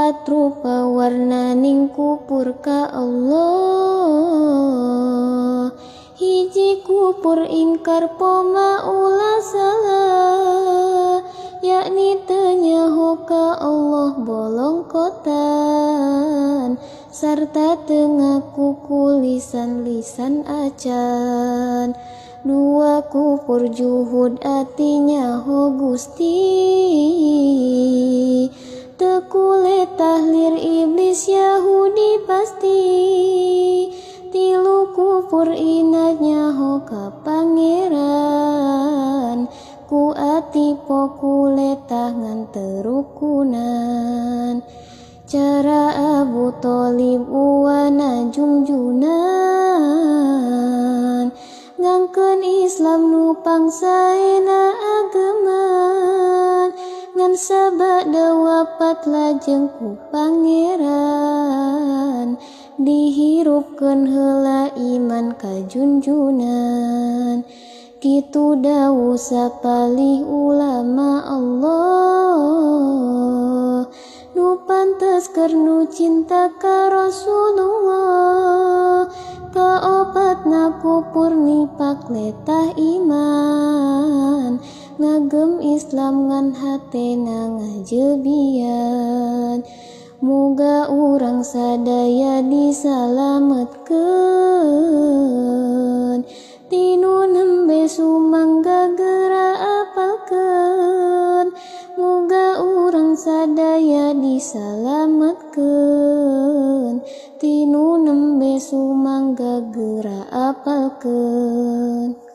Papat rupa warnaning kupur ka Allah. Hiji kupur ingkar poma ulah salah, yakni tenyaho ka Allah bolongkotan, sarta tengaku kulisan-lisan acan. Dua kupur juhud artinya ho Gusti, tekule tahlir iblis Yahudi pasti. Tilu kupur inatnya ho ka pangeran, ku ati pokule tangan terukunan. Cara Abu Thalib uwana junjunan, ngangkeun Islam nu pangsaena ageman. Ngan sabada wafat lajeng ku pangeran, dihirupkeun heula iman ka junjunan. Kitu dawuh sapalih ulama Allah, nu pantes keur nu cinta ka Rasulullah. Kaopatna kupur nipak letah iman, ngagem Islam ngan hatena ngajebian. Muga urang sadaya disalametkeun, tinu nembe sumangga geura apalkeun. Muga urang sadaya disalametkeun, tinu nembe sumangga geura apalkeun.